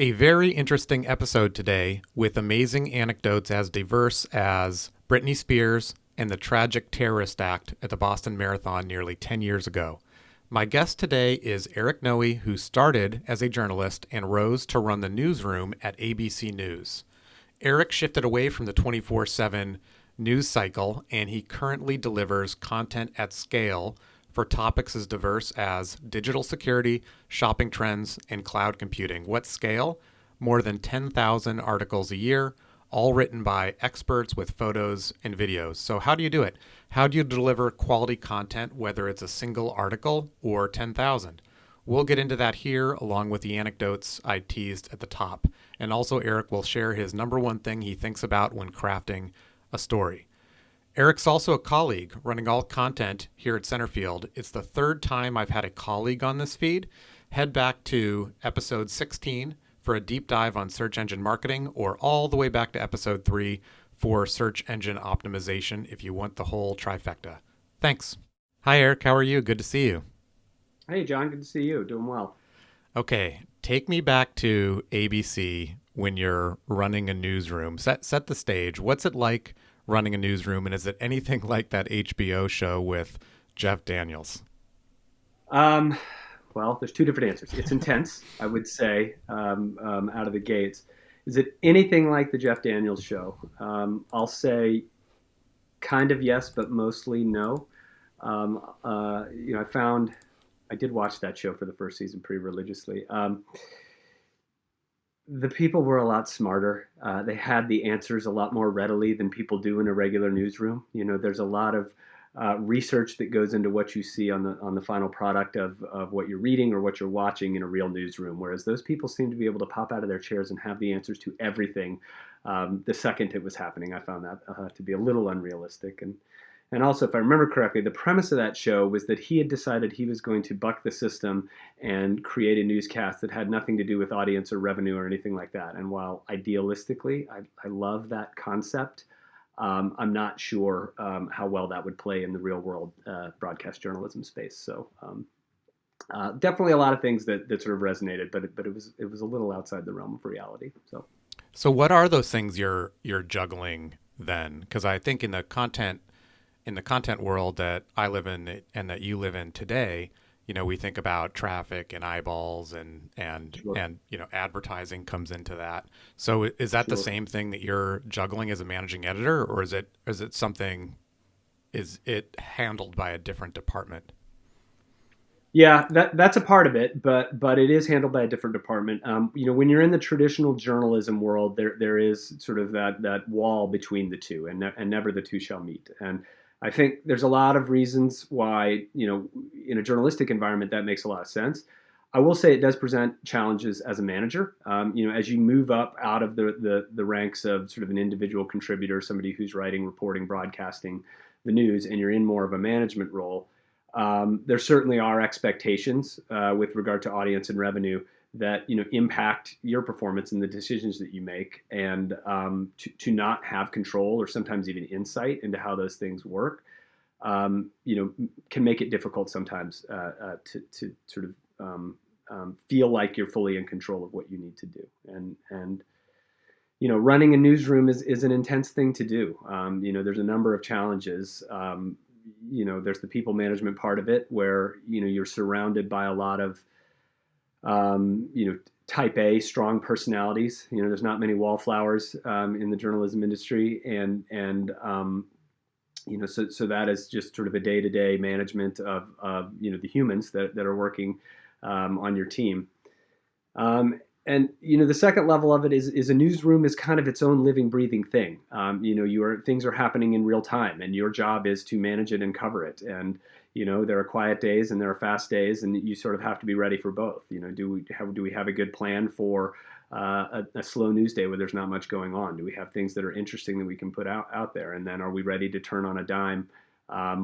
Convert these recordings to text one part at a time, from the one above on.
A very interesting episode today with amazing anecdotes as diverse as Britney Spears and the tragic terrorist act at the Boston Marathon nearly 10 years ago. My guest today is Eric Noe, who started as a journalist and rose to run the newsroom at ABC News. Eric shifted away from the 24/7 news cycle, and he currently delivers content at scale for topics as diverse as digital security, shopping trends, and cloud computing. What scale? More than 10,000 articles a year, all written by experts with photos and videos. So how do you do it? How do you deliver quality content, whether it's a single article or 10,000? We'll get into that here, along with the anecdotes I teased at the top. And also, Eric will share his number one thing he thinks about when crafting a story. Eric's also a colleague running all content here at Centerfield. It's the third time I've had a colleague on this feed. Head back to episode 16 for a deep dive on search engine marketing, or all the way back to episode 3 for search engine optimization if you want the whole trifecta. Thanks. Hi, Eric. How are you? Good to see you. Hey, John. Good to see you. Doing well. Okay, take me back to ABC when you're running a newsroom. Set the stage. What's it like running a newsroom, and is it anything like that HBO show with Jeff Daniels? Um, well, there's two different answers. It's intense, I would say, out of the gates. Is it anything like the Jeff Daniels show? I'll say kind of yes, but mostly no. I did watch that show for the first season pretty religiously. The people were a lot smarter. They had the answers a lot more readily than people do in a regular newsroom. There's a lot of research that goes into what you see on the final product of what you're reading or what you're watching in a real newsroom. Whereas those people seem to be able to pop out of their chairs and have the answers to everything the second it was happening. I found that to be a little unrealistic. And also, if I remember correctly, the premise of that show was that he had decided he was going to buck the system and create a newscast that had nothing to do with audience or revenue or anything like that. And while idealistically, I love that concept, I'm not sure how well that would play in the real world broadcast journalism space. So definitely a lot of things that sort of resonated, but it was a little outside the realm of reality. So what are those things you're juggling then? Because I think in the content world that I live in and that you live in today, we think about traffic and eyeballs and Sure. advertising comes into that. So is that the Sure. same thing that you're juggling as a managing editor, or is it handled by a different department? Yeah, that's a part of it, but it is handled by a different department. When you're in the traditional journalism world, there is sort of that wall between the two, and never the two shall meet. And I think there's a lot of reasons why, in a journalistic environment that makes a lot of sense. I will say it does present challenges as a manager. As you move up out of the ranks of sort of an individual contributor, somebody who's writing, reporting, broadcasting the news, and you're in more of a management role. There certainly are expectations with regard to audience and revenue that impact your performance and the decisions that you make, and to not have control or sometimes even insight into how those things work, can make it difficult sometimes to sort of feel like you're fully in control of what you need to do. And running a newsroom is an intense thing to do. There's a number of challenges. There's the people management part of it where, you're surrounded by a lot of, type A strong personalities. There's not many wallflowers in the journalism industry. So that is just sort of a day-to-day management of the humans that are working on your team. The second level of it is a newsroom is kind of its own living, breathing thing. Things are happening in real time, and your job is to manage it and cover it. And there are quiet days and there are fast days, and you sort of have to be ready for both. Do we have a good plan for a slow news day where there's not much going on? Do we have things that are interesting that we can put out there? And then are we ready to turn on a dime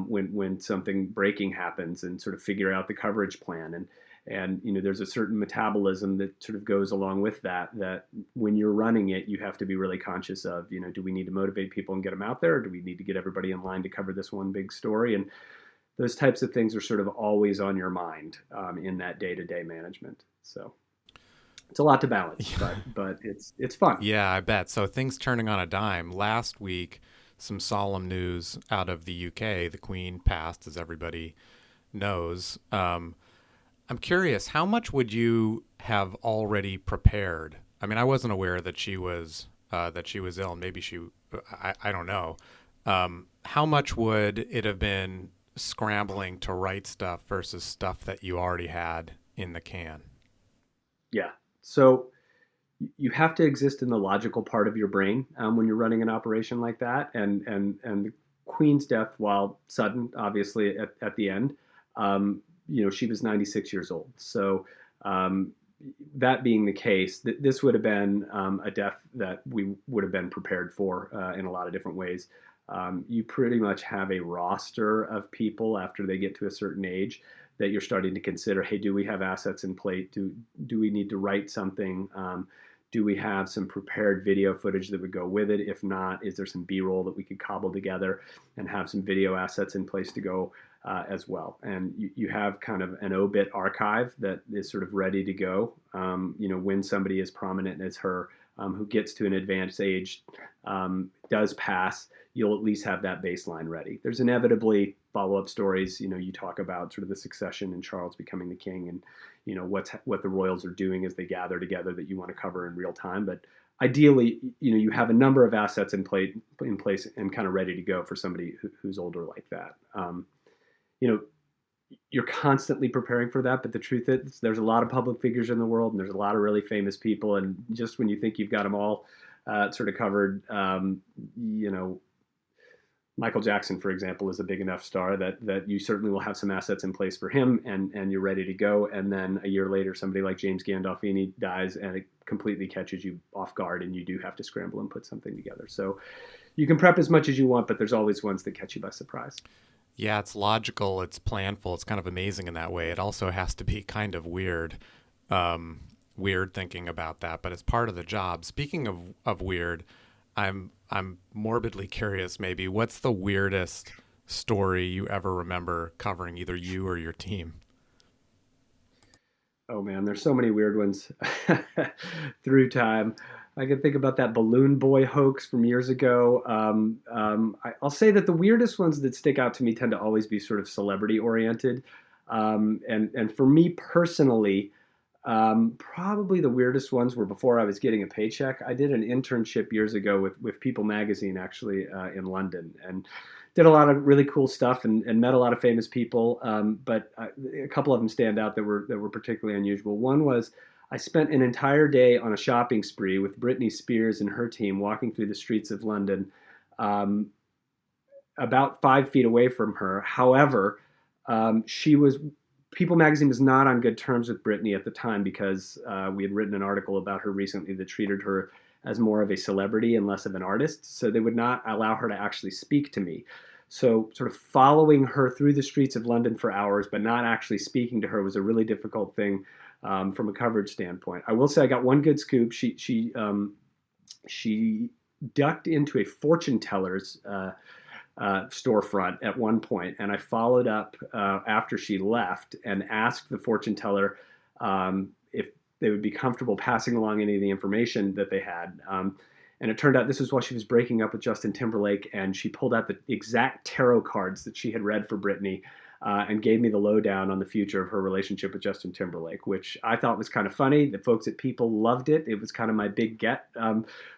when something breaking happens, and sort of figure out the coverage plan? And there's a certain metabolism that sort of goes along with that when you're running it, you have to be really conscious of. Do we need to motivate people and get them out there? Or do we need to get everybody in line to cover this one big story? And those types of things are sort of always on your mind in that day-to-day management. So It's a lot to balance, but it's fun. Yeah, I bet. So things turning on a dime. Last week, some solemn news out of the UK. The Queen passed, as everybody knows. I'm curious, how much would you have already prepared? I mean, I wasn't aware that she was ill. Maybe I don't know. How much would it have been scrambling to write stuff versus stuff that you already had in the can? Yeah. So you have to exist in the logical part of your brain when you're running an operation like that. And the Queen's death, while sudden, obviously at the end, she was 96 years old. So um, that being the case, this would have been a death that we would have been prepared for in a lot of different ways. You pretty much have a roster of people after they get to a certain age that you're starting to consider. Hey, do we have assets in plate? Do we need to write something? Do we have some prepared video footage that would go with it? If not, is there some B-roll that we could cobble together and have some video assets in place to go as well? And you have kind of an obit archive that is sort of ready to go. When somebody as prominent as her, who gets to an advanced age, does pass, you'll at least have that baseline ready. There's inevitably follow-up stories. You talk about sort of the succession and Charles becoming the king, and what the royals are doing as they gather together that you want to cover in real time. But ideally, you have a number of assets in place and kind of ready to go for somebody who's older like that. You know, you're constantly preparing for that, but the truth is there's a lot of public figures in the world, and there's a lot of really famous people, and just when you think you've got them all sort of covered, Michael Jackson, for example, is a big enough star that you certainly will have some assets in place for him, and you're ready to go. And then a year later, somebody like James Gandolfini dies, and it completely catches you off guard, and you do have to scramble and put something together. So you can prep as much as you want, but there's always ones that catch you by surprise. Yeah, it's logical, it's planful, it's kind of amazing in that way. It also has to be kind of weird thinking about that, but it's part of the job. Speaking of weird, I'm morbidly curious. Maybe what's the weirdest story you ever remember covering, either you or your team? Oh man, there's so many weird ones through time. I can think about that balloon boy hoax from years ago. I'll say that the weirdest ones that stick out to me tend to always be sort of celebrity oriented. And for me personally, probably the weirdest ones were before I was getting a paycheck. I did an internship years ago with People Magazine, actually, in London, and did a lot of really cool stuff and met a lot of famous people. But a couple of them stand out that were particularly unusual. One was I spent an entire day on a shopping spree with Britney Spears and her team walking through the streets of London, um, about 5 feet away from her. However, she was People Magazine was not on good terms with Britney at the time because we had written an article about her recently that treated her as more of a celebrity and less of an artist. So they would not allow her to actually speak to me. So, sort of following her through the streets of London for hours, but not actually speaking to her, was a really difficult thing from a coverage standpoint. I will say I got one good scoop. She ducked into a fortune teller's storefront at one point, and I followed up after she left and asked the fortune teller if they would be comfortable passing along any of the information that they had. And it turned out this was while she was breaking up with Justin Timberlake, and she pulled out the exact tarot cards that she had read for Britney and gave me the lowdown on the future of her relationship with Justin Timberlake, which I thought was kind of funny. The folks at People loved it. It was kind of my big get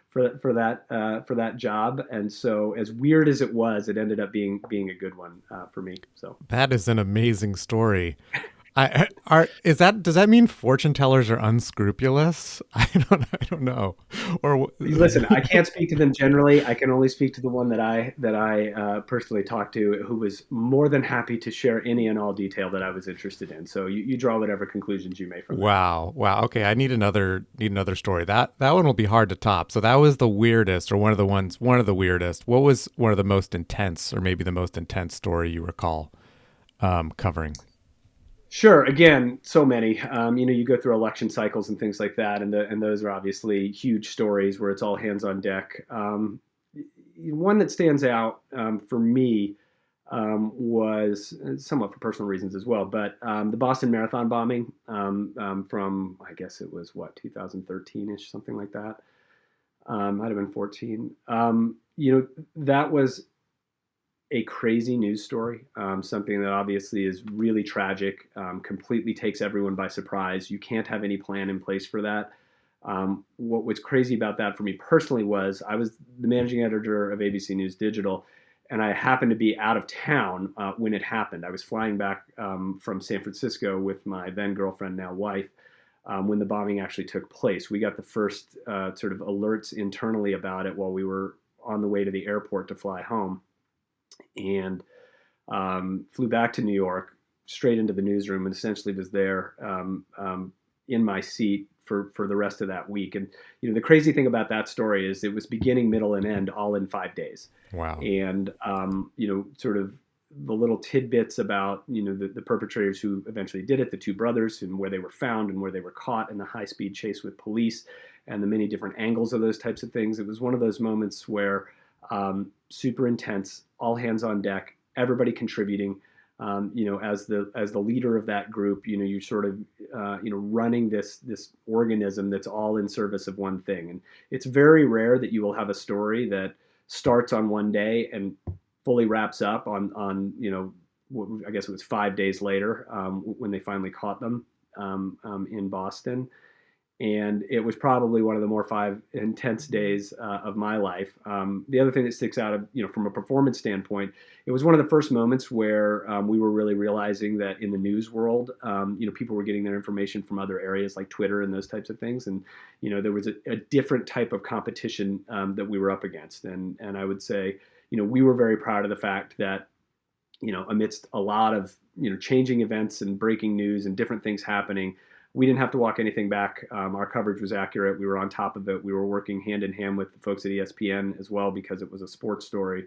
for that job. And so, as weird as it was, it ended up being a good one for me. So That is an amazing story. Does that mean fortune tellers are unscrupulous? I don't know. Or listen, I can't speak to them generally. I can only speak to the one that I personally talked to, who was more than happy to share any and all detail that I was interested in. So you draw whatever conclusions you may from that. wow. Okay, I need another story. That one will be hard to top. So that was the weirdest, or one of the weirdest. What was one of the most intense, or maybe the most intense story you recall covering? Sure. Again, so many. You go through election cycles and things like that, and those are obviously huge stories where it's all hands on deck. One that stands out for me was somewhat for personal reasons as well. But the Boston Marathon bombing from, I guess it was what, 2013-ish, something like that. Might have been 14. That was a crazy news story, something that obviously is really tragic, completely takes everyone by surprise. You can't have any plan in place for that. What was crazy about that for me personally was I was the managing editor of ABC News Digital, and I happened to be out of town when it happened. I was flying back from San Francisco with my then girlfriend, now wife, when the bombing actually took place. We got the first sort of alerts internally about it while we were on the way to the airport to fly home, and flew back to New York, straight into the newsroom, and essentially was there in my seat for the rest of that week. And the crazy thing about that story is it was beginning, middle, and end all in 5 days. Wow. And sort of the little tidbits about the perpetrators who eventually did it, the two brothers, and where they were found and where they were caught, and the high-speed chase with police, and the many different angles of those types of things. It was one of those moments where super intense, all hands on deck, everybody contributing. As the leader of that group, you're sort of running this organism that's all in service of one thing. And it's very rare that you will have a story that starts on one day and fully wraps up on I guess it was 5 days later when they finally caught them in Boston. And it was probably one of the more 5 intense days of my life. The other thing that sticks out, from a performance standpoint, it was one of the first moments where we were really realizing that in the news world, people were getting their information from other areas like Twitter and those types of things, and there was a different type of competition that we were up against. And I would say, we were very proud of the fact that, amidst a lot of changing events and breaking news and different things happening, we didn't have to walk anything back. Our coverage was accurate. We were on top of it. We were working hand in hand with the folks at ESPN as well because it was a sports story.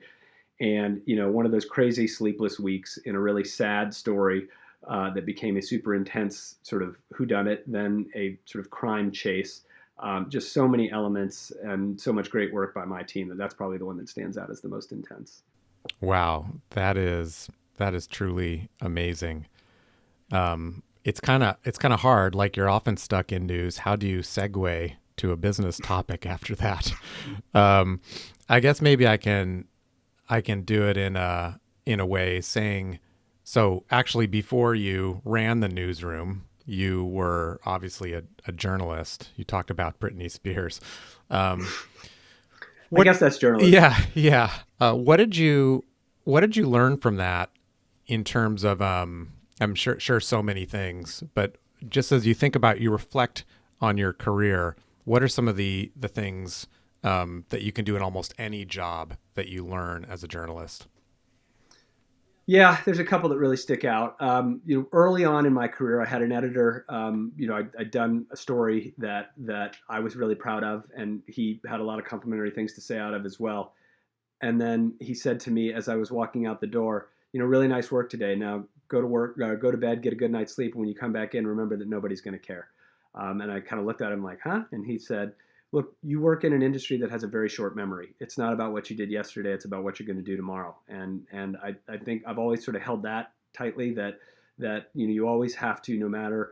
And, one of those crazy sleepless weeks in a really sad story that became a super intense sort of whodunit, then a sort of crime chase. Just so many elements and so much great work by my team that's probably the one that stands out as the most intense. Wow. That is truly amazing. It's kind of hard. Like, you're often stuck in news. How do you segue to a business topic after that? I guess maybe I can do it in a way saying, so actually before you ran the newsroom, you were obviously a journalist. You talked about Britney Spears. I guess that's journalism. Yeah. What did you learn from that in terms of I'm sure so many things, but just as you think about, you reflect on your career, what are some of the things that you can do in almost any job that you learn as a journalist? Yeah, there's a couple that really stick out. Early on in my career, I had an editor. I'd done a story that I was really proud of, and he had a lot of complimentary things to say out of as well. And then he said to me as I was walking out the door, really nice work today. Now go to work, go to bed, get a good night's sleep. And when you come back in, remember that nobody's going to care. And I kind of looked at him like, huh? And he said, look, you work in an industry that has a very short memory. It's not about what you did yesterday. It's about what you're going to do tomorrow. And I think I've always sort of held that tightly, that you always have to, no matter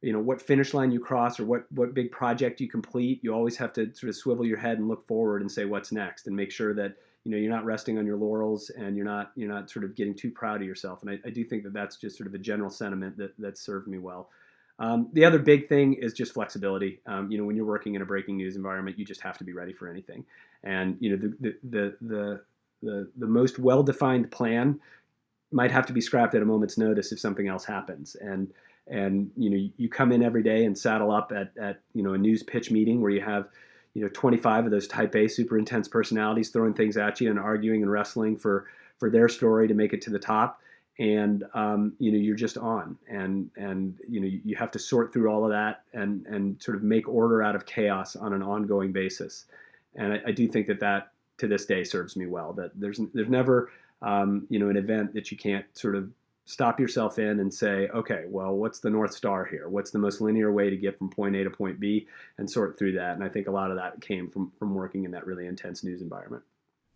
what finish line you cross or what big project you complete, you always have to sort of swivel your head and look forward and say what's next, and make sure that you're not resting on your laurels, and you're not sort of getting too proud of yourself. And I do think that that's just sort of a general sentiment that served me well. The other big thing is just flexibility. When you're working in a breaking news environment, you just have to be ready for anything. And the most well-defined plan might have to be scrapped at a moment's notice if something else happens. And you come in every day and saddle up at a news pitch meeting where you have 25 of those type A super intense personalities throwing things at you and arguing and wrestling for their story to make it to the top. And you're just on, and you have to sort through all of that and sort of make order out of chaos on an ongoing basis. And I do think that to this day serves me well. That there's never an event that you can't sort of stop yourself in and say, okay, well, what's the North Star here? What's the most linear way to get from point A to point B, and sort through that. And I think a lot of that came from working in that really intense news environment.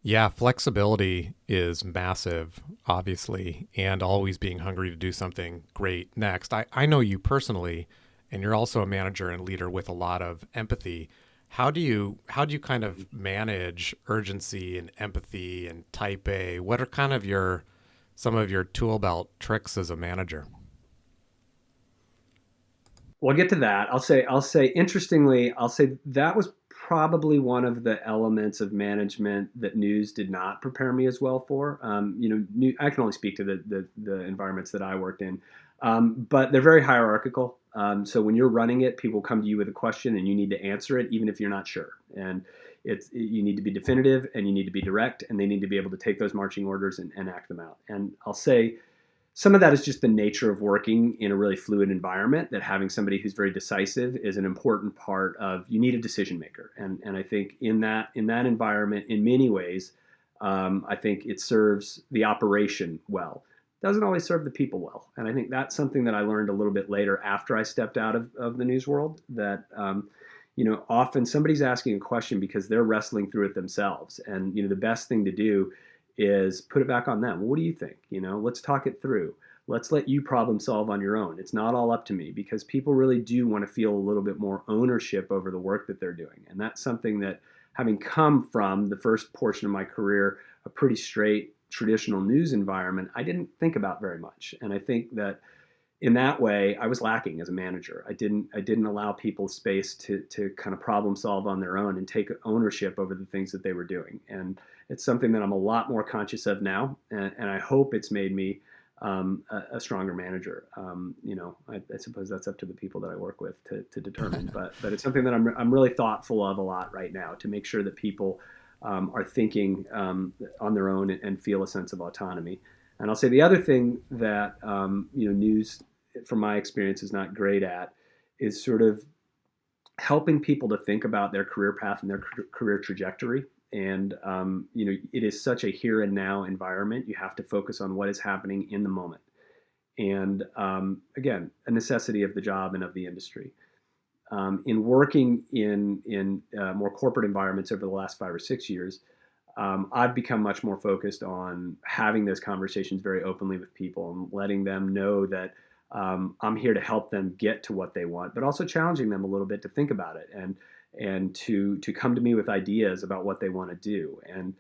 Yeah, flexibility is massive, obviously, and always being hungry to do something great next. I know you personally, and you're also a manager and leader with a lot of empathy. How do you kind of manage urgency and empathy and type A? What are kind of your some of your tool belt tricks as a manager? Well, I'll get to that. I'll say interestingly, I'll say that was probably one of the elements of management that news did not prepare me as well for. I can only speak to the environments that I worked in, but they're very hierarchical. So when you're running it, people come to you with a question and you need to answer it, even if you're not sure. And you need to be definitive and you need to be direct, and they need to be able to take those marching orders and act them out. And I'll say some of that is just the nature of working in a really fluid environment, that having somebody who's very decisive is an important part of. You need a decision maker, and I think in that environment, in many ways, I think it serves the operation well. Doesn't always serve the people well, and I think that's something that I learned a little bit later after I stepped out of the news world. That often somebody's asking a question because they're wrestling through it themselves, and the best thing to do is put it back on them. Well, what do you think? Let's talk it through. Let's let you problem solve on your own. It's not all up to me, because people really do want to feel a little bit more ownership over the work that they're doing. And that's something that, having come from the first portion of my career, a pretty straight traditional news environment, I didn't think about very much. And I think that in that way, I was lacking as a manager. I didn't allow people space to kind of problem solve on their own and take ownership over the things that they were doing. And it's something that I'm a lot more conscious of now, and I hope it's made me a stronger manager. I suppose that's up to the people that I work with to determine, but it's something that I'm really thoughtful of a lot right now, to make sure that people are thinking on their own and feel a sense of autonomy. And I'll say the other thing that news, from my experience, is not great at, is sort of helping people to think about their career path and their career trajectory. And it is such a here and now environment. You have to focus on what is happening in the moment. And again, a necessity of the job and of the industry. In working in more corporate environments over the last 5 or 6 years, I've become much more focused on having those conversations very openly with people and letting them know that I'm here to help them get to what they want, but also challenging them a little bit to think about it and to come to me with ideas about what they want to do. And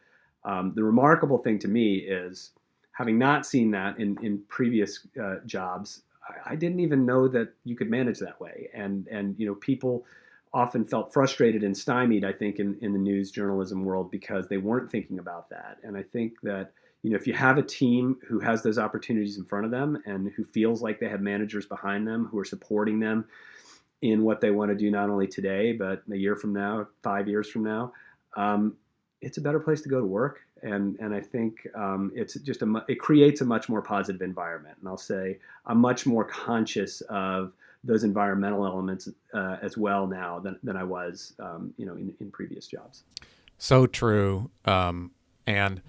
the remarkable thing to me is, having not seen that in previous jobs, I didn't even know that you could manage that way. And people often felt frustrated and stymied, I think, in the news journalism world, because they weren't thinking about that. And I think that if you have a team who has those opportunities in front of them and who feels like they have managers behind them who are supporting them in what they want to do, not only today, but a year from now, 5 years from now, it's a better place to go to work. And I think it creates a much more positive environment. And I'll say I'm much more conscious of those environmental elements as well now than I was, in previous jobs. So true. And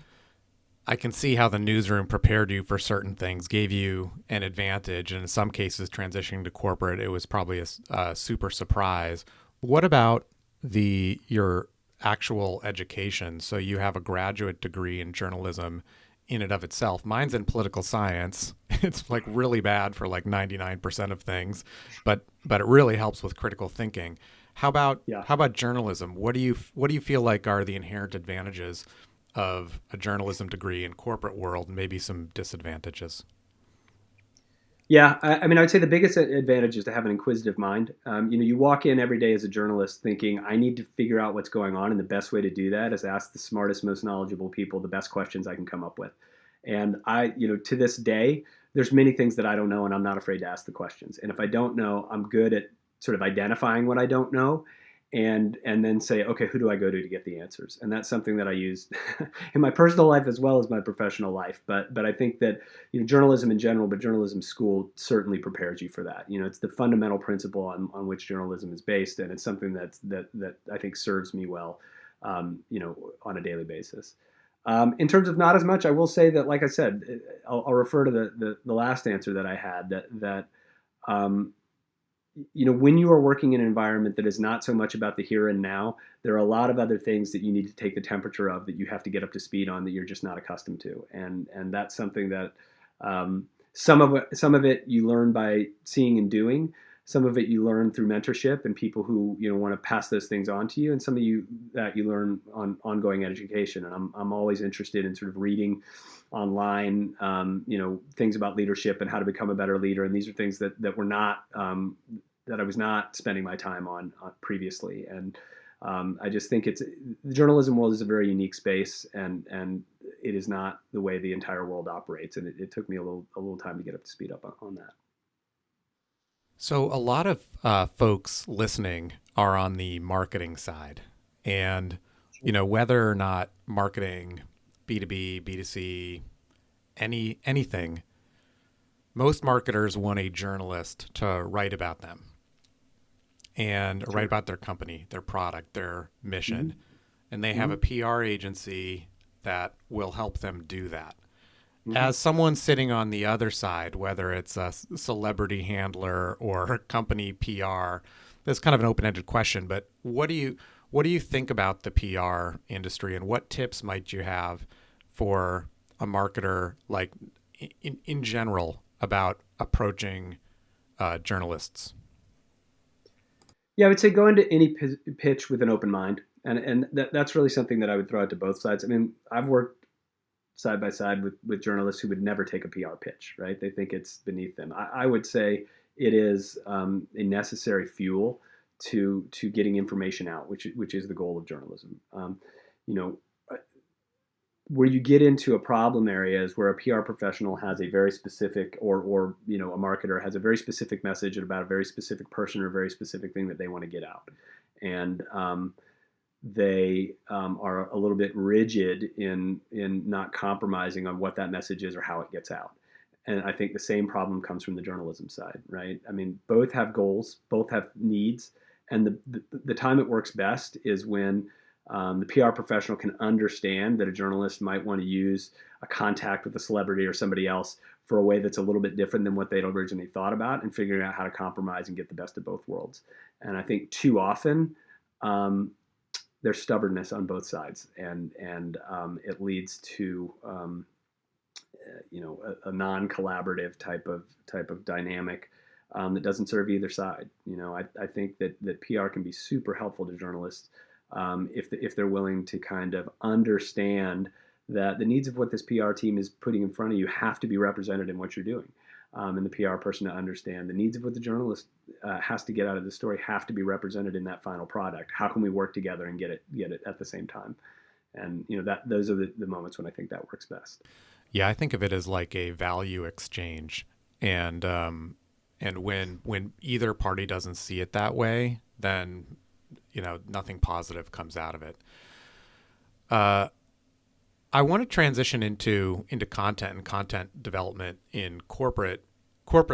I can see how the newsroom prepared you for certain things, gave you an advantage, and in some cases, transitioning to corporate, it was probably a super surprise. What about your actual education? So you have a graduate degree in journalism in and of itself. Mine's in political science. It's like really bad for like 99% of things, but it really helps with critical thinking. How about Yeah. how about journalism? What do you feel like are the inherent advantages of a journalism degree in corporate world, and maybe some disadvantages? Yeah, I mean, I would say the biggest advantage is to have an inquisitive mind. You walk in every day as a journalist thinking, I need to figure out what's going on, and the best way to do that is ask the smartest, most knowledgeable people the best questions I can come up with. And to this day, there's many things that I don't know, and I'm not afraid to ask the questions. And if I don't know, I'm good at sort of identifying what I don't know, and then say, okay, who do I go to get the answers? And that's something that I use in my personal life as well as my professional life. But I think that journalism in general, but journalism school certainly prepares you for that. It's the fundamental principle on which journalism is based, and it's something that I think serves me well, on a daily basis. In terms of not as much, I will say that, like I said, I'll refer to the last answer that I had, that when you are working in an environment that is not so much about the here and now, there are a lot of other things that you need to take the temperature of, that you have to get up to speed on, that you're just not accustomed to. And that's something that some of it you learn by seeing and doing. Some of it you learn through mentorship and people who want to pass those things on to you, and some of you that you learn on ongoing education. And I'm always interested in sort of reading online, things about leadership and how to become a better leader. And these are things that were not that I was not spending my time on previously. And I just think the journalism world is a very unique space, and it is not the way the entire world operates. And it took me a little time to get up to speed up on that. So, a lot of folks listening are on the marketing side. And, whether or not marketing, B2B, B2C, anything, most marketers want a journalist to write about them and write about their company, their product, their mission. Mm-hmm. And they have a Mm-hmm. PR agency that will help them do that. Mm-hmm. As someone sitting on the other side, whether it's a celebrity handler or company PR, that's kind of an open-ended question. But what do you think about the PR industry, and what tips might you have for a marketer, like in general, about approaching journalists? Yeah, I would say go into any pitch with an open mind, and that's really something that I would throw out to both sides. I mean, I've worked side by side with journalists who would never take a PR pitch, right? They think it's beneath them. I would say it is a necessary fuel to getting information out, which is the goal of journalism. You know, where you get into a problem area is where a PR professional has a very specific, or a marketer has a very specific message about a very specific person or a very specific thing that they want to get out, and they are a little bit rigid in not compromising on what that message is or how it gets out. And I think the same problem comes from the journalism side, right? I mean, both have goals, both have needs, and the time it works best is when the PR professional can understand that a journalist might want to use a contact with a celebrity or somebody else for a way that's a little bit different than what they'd originally thought about, and figuring out how to compromise and get the best of both worlds. And I think too often um, there's stubbornness on both sides, and it leads to a non-collaborative type of dynamic that doesn't serve either side. I think that PR can be super helpful to journalists if they're willing to kind of understand that the needs of what this PR team is putting in front of you have to be represented in what you're doing. And the PR person to understand the needs of what the journalist has to get out of the story have to be represented in that final product. How can we work together and get it at the same time? And that those are the moments when I think that works best. Yeah, I think of it as like a value exchange, and when either party doesn't see it that way, then nothing positive comes out of it. I want to transition into content and content development in corporate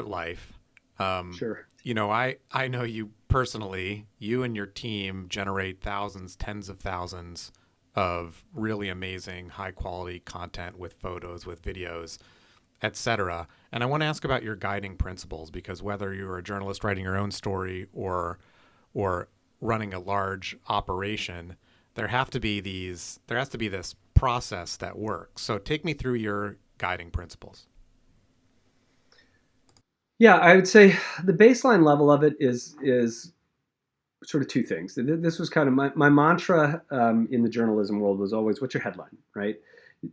life. Sure. I know you personally. You and your team generate thousands, tens of thousands of really amazing, high quality content with photos, with videos, etc. And I want to ask about your guiding principles, because whether you're a journalist writing your own story or running a large operation, there has to be this process that works. So take me through your guiding principles. Yeah, I would say the baseline level of it is sort of two things. This was kind of my mantra in the journalism world was always, what's your headline, right?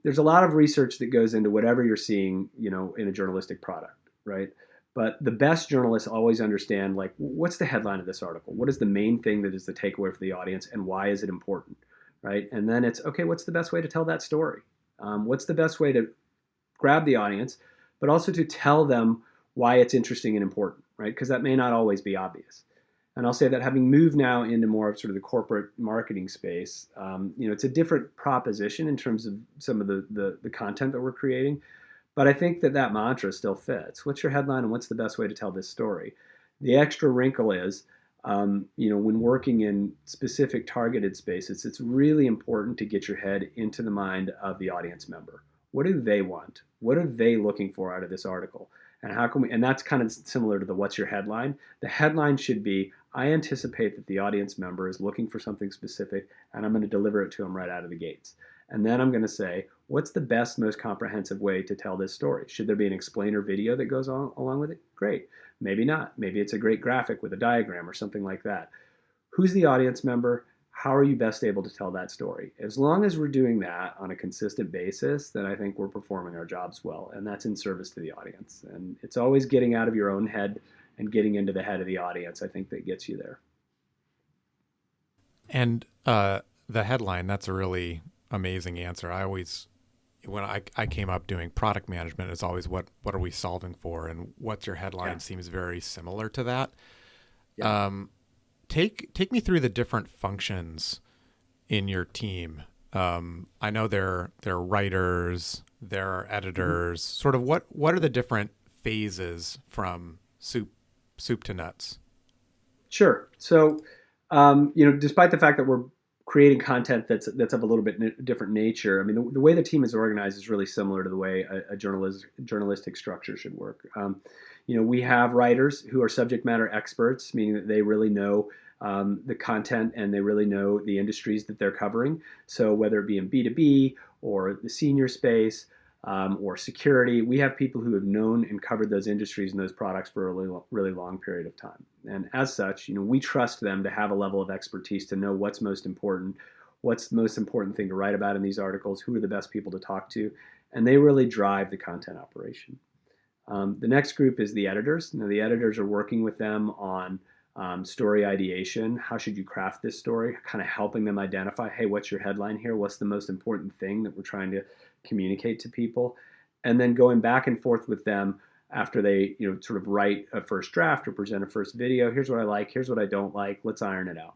There's a lot of research that goes into whatever you're seeing, in a journalistic product, right? But the best journalists always understand, like, what's the headline of this article? What is the main thing that is the takeaway for the audience, and why is it important, right? And then it's, okay, what's the best way to tell that story? What's the best way to grab the audience, but also to tell them why it's interesting and important, right? Because that may not always be obvious. And I'll say that having moved now into more of sort of the corporate marketing space, it's a different proposition in terms of some of the content that we're creating. But I think that mantra still fits. What's your headline, and what's the best way to tell this story? The extra wrinkle is, when working in specific targeted spaces, it's really important to get your head into the mind of the audience member. What do they want? What are they looking for out of this article? And how can we, and that's kind of similar to the what's your headline. The headline should be, I anticipate that the audience member is looking for something specific, and I'm going to deliver it to them right out of the gates. And then I'm going to say, what's the best, most comprehensive way to tell this story? Should there be an explainer video that goes on along with it? Great. Maybe not. Maybe it's a great graphic with a diagram or something like that. Who's the audience member? How are you best able to tell that story? As long as we're doing that on a consistent basis, then I think we're performing our jobs well, and that's in service to the audience. And it's always getting out of your own head and getting into the head of the audience, I think, that gets you there. And the headline, that's a really amazing answer. I always, when I came up doing product management, it's always what are we solving for? And what's your headline seems very similar to that. Yeah. Take me through the different functions in your team. I know there are writers, there are editors. Sort of what are the different phases from soup to nuts? Sure. So, despite the fact that we're creating content that's of a little bit different nature, I mean, the way the team is organized is really similar to the way a journalistic structure should work. We have writers who are subject matter experts, meaning that they really know the content and they really know the industries that they're covering. So whether it be in B2B or the senior space or security, we have people who have known and covered those industries and those products for a really long period of time. And as such, we trust them to have a level of expertise to know what's most important, what's the most important thing to write about in these articles, who are the best people to talk to, and they really drive the content operation. The next group is the editors. Now, the editors are working with them on story ideation. How should you craft this story? Kind of helping them identify, hey, what's your headline here? What's the most important thing that we're trying to communicate to people? And then going back and forth with them after they, sort of write a first draft or present a first video. Here's what I like. Here's what I don't like. Let's iron it out.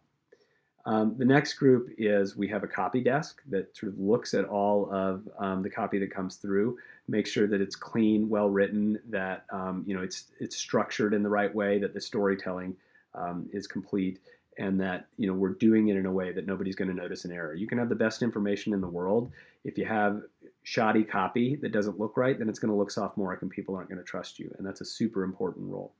The next group is we have a copy desk that sort of looks at all of the copy that comes through, make sure that it's clean, well written, that it's structured in the right way, that the storytelling is complete, and that we're doing it in a way that nobody's going to notice an error. You can have the best information in the world. If you have shoddy copy that doesn't look right, then it's going to look sophomoric and people aren't going to trust you, and that's a super important role.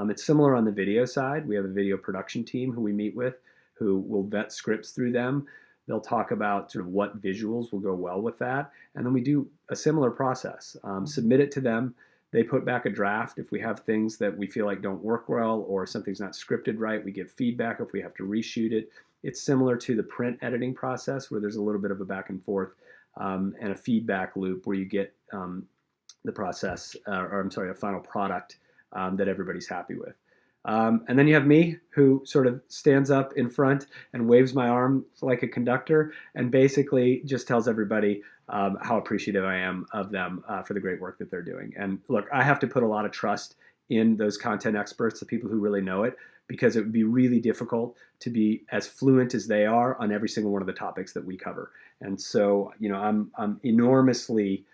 It's similar on the video side. We have a video production team who we meet with, who will vet scripts through them. They'll talk about sort of what visuals will go well with that. And then we do a similar process. Submit it to them. They put back a draft. If we have things that we feel like don't work well or something's not scripted right, we give feedback if we have to reshoot it. It's similar to the print editing process where there's a little bit of a back and forth and a feedback loop where you get the process, a final product that everybody's happy with. And then you have me, who sort of stands up in front and waves my arm like a conductor and basically just tells everybody how appreciative I am of them for the great work that they're doing. And look, I have to put a lot of trust in those content experts, the people who really know it, because it would be really difficult to be as fluent as they are on every single one of the topics that we cover. And so, I'm enormously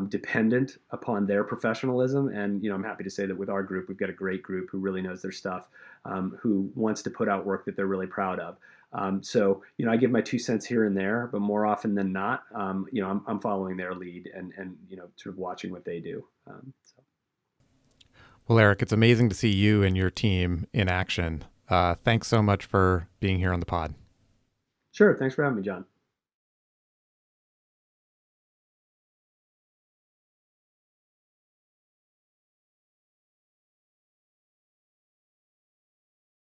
dependent upon their professionalism. And, I'm happy to say that with our group, we've got a great group who really knows their stuff, who wants to put out work that they're really proud of. So, I give my 2 cents here and there, but more often than not, I'm following their lead and sort of watching what they do. So. Well, Eric, it's amazing to see you and your team in action. Thanks so much for being here on the pod. Sure. Thanks for having me, John.